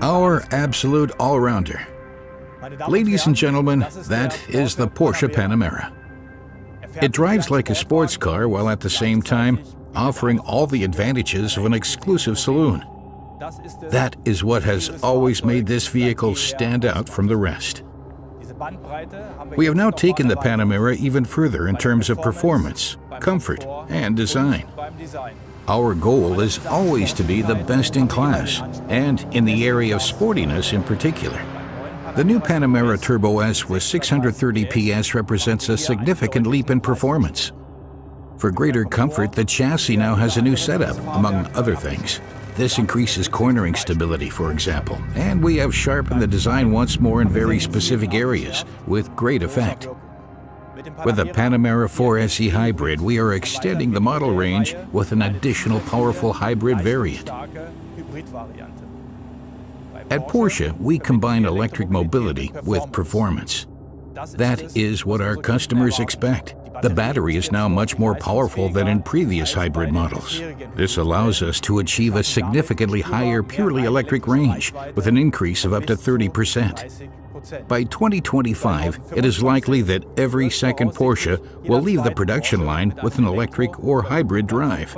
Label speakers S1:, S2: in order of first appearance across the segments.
S1: Our absolute all-rounder. Ladies and gentlemen, that is the Porsche Panamera. It drives like a sports car while at the same time offering all the advantages of an exclusive saloon. That is what has always made this vehicle stand out from the rest. We have now taken the Panamera even further in terms of performance, comfort, and design. Our goal is always to be the best in class, and in the area of sportiness in particular. The new Panamera Turbo S with 630 PS represents a significant leap in performance. For greater comfort, the chassis now has a new setup, among other things. This increases cornering stability, for example, and we have sharpened the design once more in very specific areas, with great effect. With the Panamera 4 SE Hybrid, we are extending the model range with an additional powerful hybrid variant. At Porsche, we combine electric mobility with performance. That is what our customers expect. The battery is now much more powerful than in previous hybrid models. This allows us to achieve a significantly higher purely electric range, with an increase of up to 30%. By 2025, it is likely that every second Porsche will leave the production line with an electric or hybrid drive.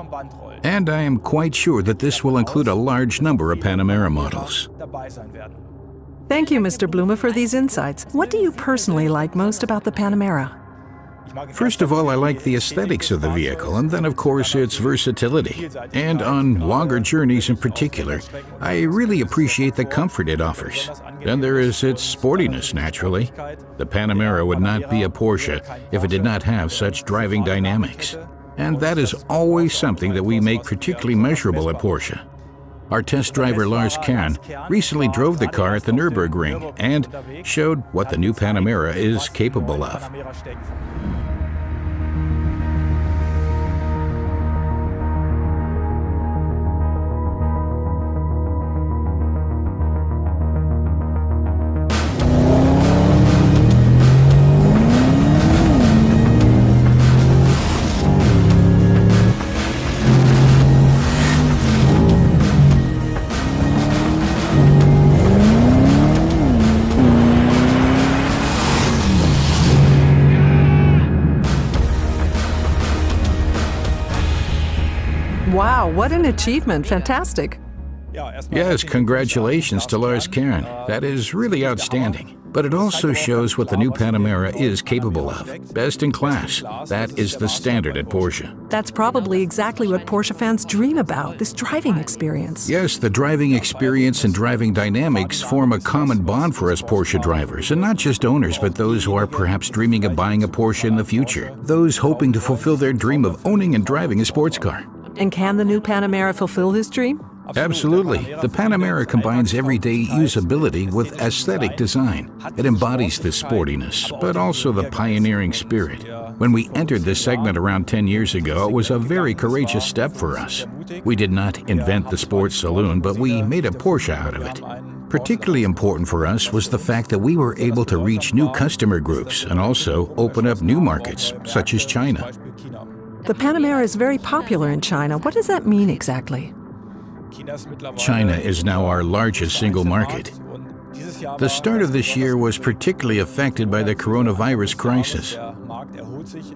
S1: And I am quite sure that this will include a large number of Panamera models.
S2: Thank you, Mr. Blume, for these insights. What do you personally like most about the Panamera?
S1: First of all, I like the aesthetics of the vehicle, and then of course its versatility. And on longer journeys in particular, I really appreciate the comfort it offers. Then there is its sportiness, naturally. The Panamera would not be a Porsche if it did not have such driving dynamics. And that is always something that we make particularly measurable at Porsche. Our test driver Lars Kern recently drove the car at the Nürburgring and showed what the new Panamera is capable of.
S2: Wow, what an achievement. Fantastic.
S1: Yes, congratulations to Lars Kern. That is really outstanding. But it also shows what the new Panamera is capable of. Best in class. That is the standard at Porsche.
S2: That's probably exactly what Porsche fans dream about, this driving experience.
S1: Yes, the driving experience and driving dynamics form a common bond for us Porsche drivers, and not just owners, but those who are perhaps dreaming of buying a Porsche in the future. Those hoping to fulfill their dream of owning and driving a sports car.
S2: And can the new Panamera fulfill this dream?
S1: Absolutely. The Panamera combines everyday usability with aesthetic design. It embodies this sportiness, but also the pioneering spirit. When we entered this segment around 10 years ago, it was a very courageous step for us. We did not invent the sports saloon, but we made a Porsche out of it. Particularly important for us was the fact that we were able to reach new customer groups and also open up new markets, such as China.
S2: The Panamera is very popular in China. What does that mean exactly?
S1: China is now our largest single market. The start of this year was particularly affected by the coronavirus crisis.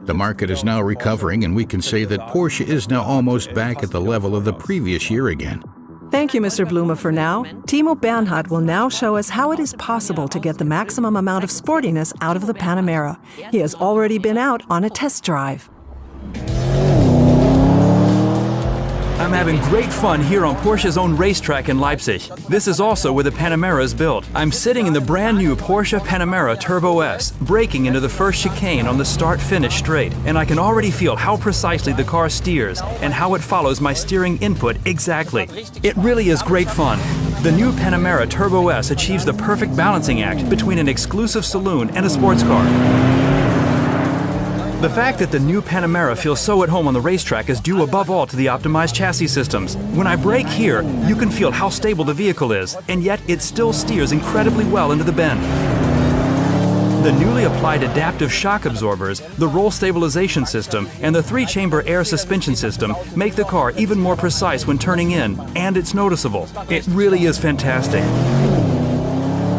S1: The market is now recovering, and we can say that Porsche is now almost back at the level of the previous year again.
S2: Thank you, Mr. Blume, for now. Timo Bernhard will now show us how it is possible to get the maximum amount of sportiness out of the Panamera. He has already been out on a test drive.
S3: I'm having great fun here on Porsche's own racetrack in Leipzig. This is also where the Panamera is built. I'm sitting in the brand new Porsche Panamera Turbo S, braking into the first chicane on the start-finish straight, and I can already feel how precisely the car steers and how it follows my steering input exactly. It really is great fun. The new Panamera Turbo S achieves the perfect balancing act between an exclusive saloon and a sports car. The fact that the new Panamera feels so at home on the racetrack is due above all to the optimized chassis systems. When I brake here, you can feel how stable the vehicle is, and yet it still steers incredibly well into the bend. The newly applied adaptive shock absorbers, the roll stabilization system, and the 3-chamber air suspension system make the car even more precise when turning in, and it's noticeable. It really is fantastic.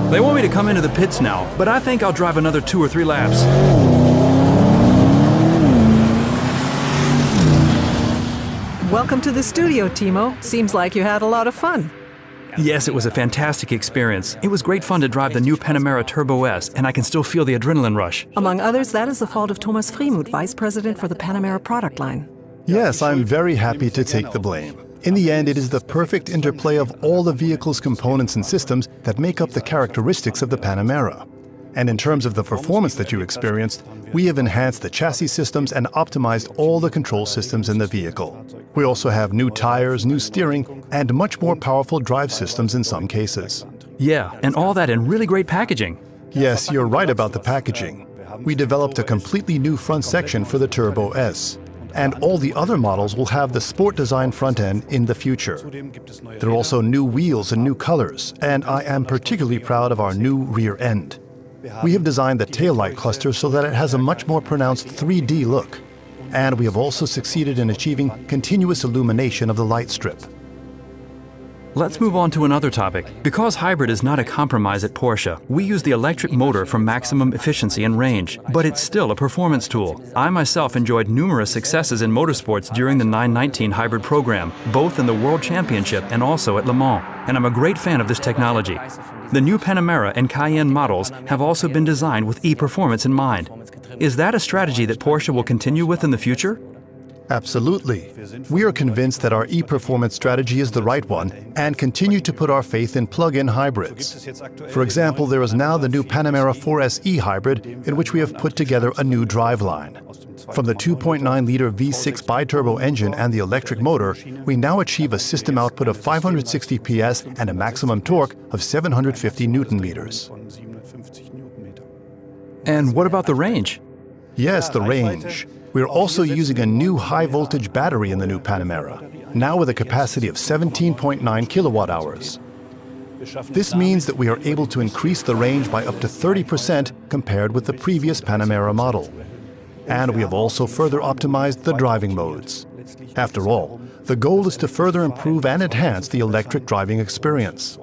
S3: They want me to come into the pits now, but I think I'll drive another 2 or 3 laps.
S2: Welcome to the studio, Timo. Seems like you had a lot of fun.
S3: Yes, it was a fantastic experience. It was great fun to drive the new Panamera Turbo S, and I can still feel the adrenaline rush.
S2: Among others, that is the fault of Thomas Freemuth, Vice President for the Panamera product line.
S4: Yes, I'm very happy to take the blame. In the end, it is the perfect interplay of all the vehicle's components and systems that make up the characteristics of the Panamera. And in terms of the performance that you experienced, we have enhanced the chassis systems and optimized all the control systems in the vehicle. We also have new tires, new steering, and much more powerful drive systems in some cases.
S3: Yeah, and all that in really great packaging.
S4: Yes, you're right about the packaging. We developed a completely new front section for the Turbo S. And all the other models will have the sport design front end in the future. There are also new wheels and new colors, and I am particularly proud of our new rear end. We have designed the taillight cluster so that it has a much more pronounced 3D look. And we have also succeeded in achieving continuous illumination of the light strip.
S3: Let's move on to another topic. Because hybrid is not a compromise at Porsche, we use the electric motor for maximum efficiency and range, but it's still a performance tool. I myself enjoyed numerous successes in motorsports during the 919 hybrid program, both in the World Championship and also at Le Mans, and I'm a great fan of this technology. The new Panamera and Cayenne models have also been designed with e-performance in mind. Is that a strategy that Porsche will continue with in the future?
S4: Absolutely. We are convinced that our e-performance strategy is the right one and continue to put our faith in plug-in hybrids. For example, there is now the new Panamera 4SE hybrid in which we have put together a new driveline. From the 2.9-liter V6 biturbo engine and the electric motor, we now achieve a system output of 560 PS and a maximum torque of 750 Newton-meters.
S3: And what about the range?
S4: Yes, the range. We're also using a new high-voltage battery in the new Panamera, now with a capacity of 17.9 kilowatt-hours. This means that we are able to increase the range by up to 30% compared with the previous Panamera model. And we have also further optimized the driving modes. After all, the goal is to further improve and enhance the electric driving experience.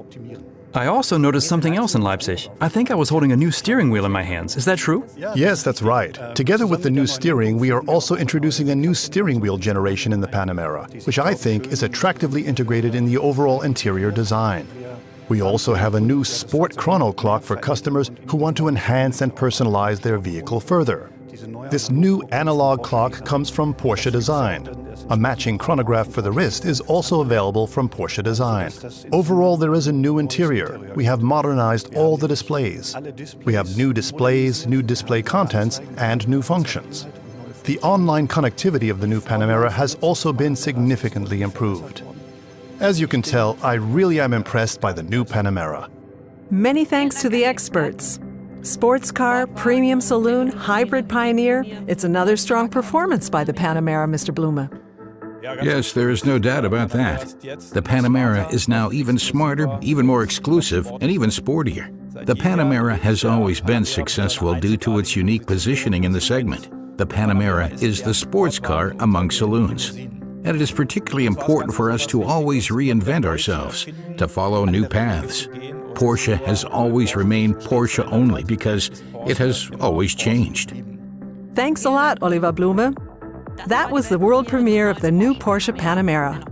S3: I also noticed something else in Leipzig. I think I was holding a new steering wheel in my hands. Is that true?
S4: Yes, that's right. Together with the new steering, we are also introducing a new steering wheel generation in the Panamera, which I think is attractively integrated in the overall interior design. We also have a new sport chrono clock for customers who want to enhance and personalize their vehicle further. This new analog clock comes from Porsche Design. A matching chronograph for the wrist is also available from Porsche Design. Overall, there is a new interior. We have modernized all the displays. We have new displays, new display contents, and new functions. The online connectivity of the new Panamera has also been significantly improved. As you can tell, I really am impressed by the new Panamera.
S2: Many thanks to the experts. Sports car, premium saloon, hybrid pioneer. It's another strong performance by the Panamera, Mr. Blume.
S1: Yes, there is no doubt about that. The Panamera is now even smarter, even more exclusive, and even sportier. The Panamera has always been successful due to its unique positioning in the segment. The Panamera is the sports car among saloons. And it is particularly important for us to always reinvent ourselves, to follow new paths. Porsche has always remained Porsche only because it has always changed.
S2: Thanks a lot, Oliver Blume. That was the world premiere of the new Porsche Panamera.